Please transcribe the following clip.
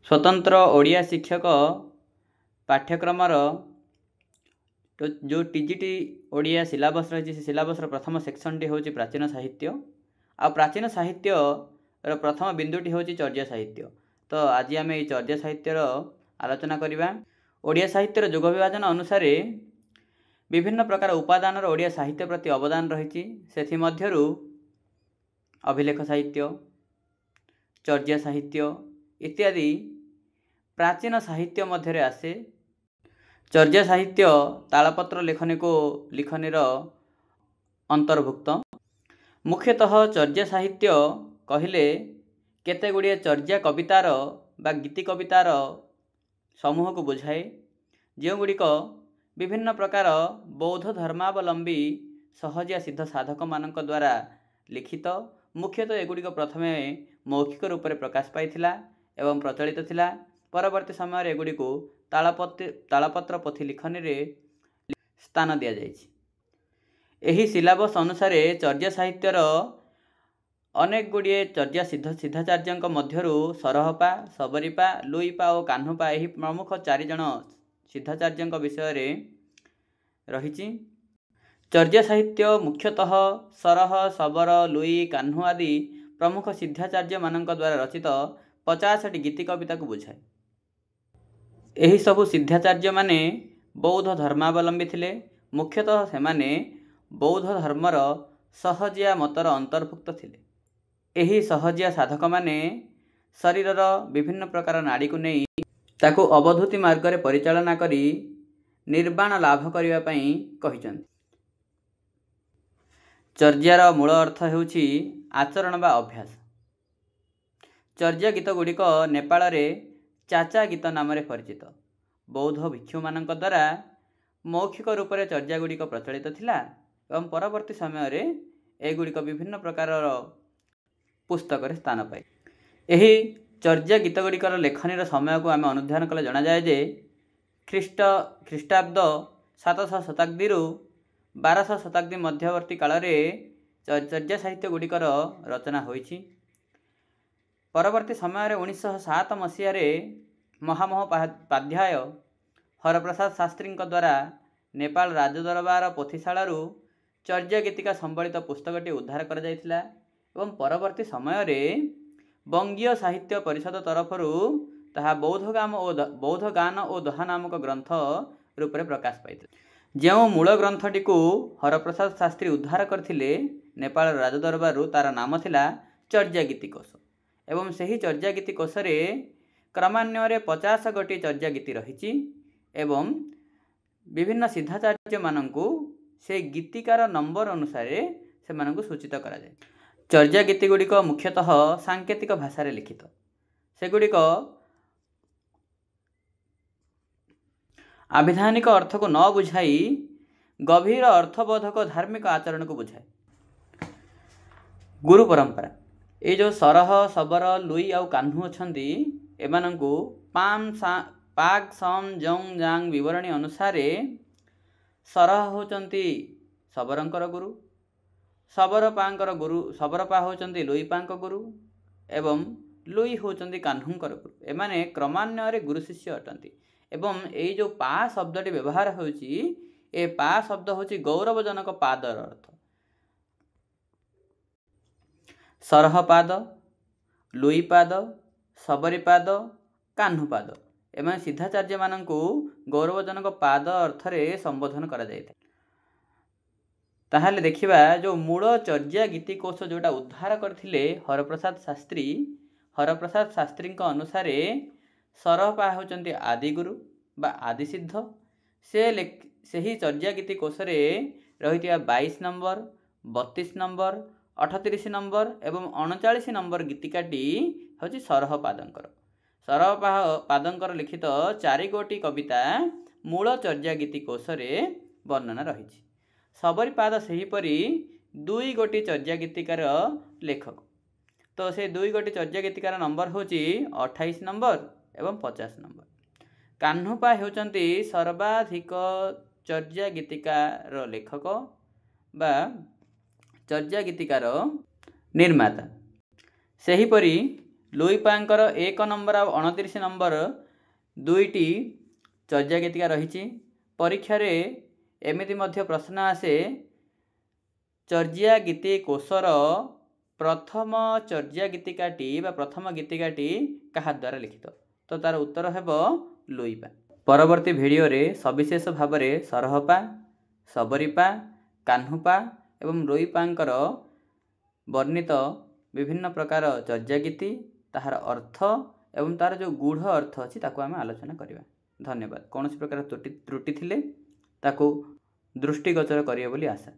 स्वतंत्र ओडिया शिक्षक पाठ्यक्रमर जो टीजीटी ओडिया सिलेबस रही सिलेबस प्रथम सेक्शन टी होची प्राचीन साहित्य आ प्राचीन साहित्य प्रथम बिंदुटी होची चर्या साहित्य। तो आज आम ये चर्या साहित्यर आलोचना करवा। ओडिया साहित्यर जुग विभाजन अनुसार विभिन्न प्रकार उपादान ओडिया साहित्य प्रति अवदान रही से मध्यरु अभिलेख साहित्य, चर्या साहित्य इत्यादि प्राचीन साहित्य मध्य आसे। चर्या साहित्य तालपत्र लेखनी को लिखनीर अंतर्भुक्त। मुख्यतः चर्या साहित्य कहले केते गुड़िए चर्या कवितार बा गीति कवितार समूह को बुझाए जो गुड़िक विभिन्न प्रकार बौद्ध धर्मावलंबी सहजिया सिद्ध साधक मानक द्वारा लिखित। मुख्यतः एगुड़िक प्रथमे मौखिक रूप से प्रकाश पाइथिला एवं प्रचलित थिला। परवर्ती समय एगुड़ी को तालपत्र पोथी लिखनी रे स्थान दि जाइछि। एही सिलेबस अनुसार चर्या साहित्यर अनेक गुड़िए चर्या सिद्धाचार्य मध्यरु सरहपा, सबरीपा, लुईपा और कान्हुपा यही प्रमुख 4 जन सिद्धाचार्य विषय रही। चर्या साहित्य मुख्यतः सरह, सबर, लुई, कान्हु आदि प्रमुख सिद्धाचार्य मानक द्वारा रचित 50टी गीति कविता को बुझाए। यही सबु सिद्धाचार्य माने बौद्ध धर्मावलंबी थिले। मुख्यतः सेमाने बौद्ध धर्मर सहजिया मतर अंतर्भुक्त थिले। यही सहजिया साधक माने शरीरर विभिन्न प्रकार नाड़ी को नहीं ताको अवधूति मार्ग रे परिचालना करी निर्वाण लाभ करिवा पई कहिचंती। चर्यार मूल अर्थ हेउछि आचरण बा अभ्यास। चर्या गीत गुड़िक नेपाल रे चाचा गीत नाम रे परिचित। बौद्ध भिक्षु मानक द्वारा मौखिक रूप से चर्या गुड़िक प्रचलित थिला एवं परवर्ती समय रे एगुड़िक विभिन्न प्रकार पुस्तक रे स्थान पाए। यही चर्या गीत गुड़िकर लेखनीर समय को आम अनुध्यान कले जना जाए जे ख्रीष्टाब्द 700 शताब्दी 1200 शताब्दी मध्यवर्ती काल रे चर्या साहित्य गुड़िकर रचना होइछि। परवर्ती समय रे 1907 मसीह रे महामहोपाध्याय हरप्रसाद शास्त्री द्वारा नेपाल राजदरबार पोथीशाला चर्या गीतिका संबलित पुस्तकटी उद्धार कर जाइथिला एवं परवर्ती समय रे बंगीय साहित्य परिषद तरफरु ताहा बौद्ध गान और दोहा नामक ग्रंथ रूप में प्रकाश पाइथिला। जो मूल ग्रंथटी को हरप्रसाद शास्त्री उद्धार करथिले नेपाल राजदरबार तार नाम थिला चर्या गीति कोश एवं सही चर्या गीति कोश रे क्रमान्वये 50 गोटी चर्या गीति रही एवं विभिन्न सिद्धाचार्य मानंकु से गीतिकार नंबर अनुसार से मानंकु सूचित करा जाय। चर्या गीति गुड़िक मुख्यतः सांकेतिक भाषा रे लिखित। सेगुड़िक आविधानिक अर्थ को न बुझाई गभीर अर्थबोधक धार्मिक आचरण को बुझाए। गुरु परंपरा ये जो सरह, सबर, लुई और कान्हु अछंती एमानंकु पाग सम जंग जांग विवरणी अनुसार सरह होचंती सबरंकर गुरु, सबरपा होचंती लुईपांक गुरु एवं लुई होचंती कान्हुंकर गुरु। एमाने क्रमान्वये गुरु शिष्य अटंती एवं यही जो पा शब्दटी व्यवहार होची ए पा शब्द होची गौरवजनक पादर अर्थ। सरह पाद, लुई पाद, सबरी पाद, कान्हु पाद एवं सिद्धाचार्य मानंकु गौरवजनक पाद अर्थ रे संबोधन करा जायते। ताहले देखिबा जो मूल चर्या गीति कोश जोटा उद्धार करथिले हरप्रसाद शास्त्री अनुसार सरहपा होचंती आदि गुरु बा आदि सिद्ध। से ही चर्या गीति कोश रे रहितिया 22 नंबर, 32 नंबर, 38 नंबर एवं 39 नंबर गीतिकाटी होची सरह पादंकर लिखित 4 गोटी कविता मूल चर्या गीति कोश रे वर्णना रही। सबरी पाद सेहीपरि 2 गोटी चर्या गीतिकार लेखक। तो से 2 गोटी चर्या गीतिकार नंबर होची 28 नंबर एवं 50 नंबर। कान्हुपा होचंती सर्वाधिक चर्या गीतिकार लेखक बा चर्या गीतिकार निर्माता। सेहीपरि ଲୁଇପାଙ୍କର 1 ନମ୍ବର ଆଉ 29 ନମ୍ବର ଦୁଇଟି ଚର୍ଯ୍ୟା ଗୀତିକା ରହିଛି। ପରୀକ୍ଷାରେ ଏମିତି ମଧ୍ୟ ପ୍ରଶ୍ନ ଆସେ ଚର୍ଯ୍ୟା ଗୀତି କୋଷର ପ୍ରଥମ ଚର୍ଯ୍ୟା ଗୀତିକାଟି ବା ପ୍ରଥମ ଗୀତିକାଟି କାହା ଦ୍ୱାରା ଲିଖିତ? ତ ତାର ଉତ୍ତର ହେବ ଲୁଇପା। ପରବର୍ତ୍ତୀ ଭିଡ଼ିଓରେ ସବିଶେଷ ଭାବରେ ସରହପା, ଶବରୀପା, କାହ୍ନୁପା ଏବଂ ଲୁଇପାଙ୍କର ବର୍ଣ୍ଣିତ ବିଭିନ୍ନ ପ୍ରକାର ଚର୍ଯ୍ୟା ଗୀତି, ତାହାର ଅର୍ଥ ଏବଂ ତାର ଯେଉଁ ଗୂଢ଼ ଅର୍ଥ ଅଛି ତାକୁ ଆମେ ଆଲୋଚନା କରିବା। ଧନ୍ୟବାଦ। କୌଣସି ପ୍ରକାର ତ୍ରୁଟି ଥିଲେ ତାକୁ ଦୃଷ୍ଟିଗୋଚର କରିବେ ବୋଲି ଆଶା।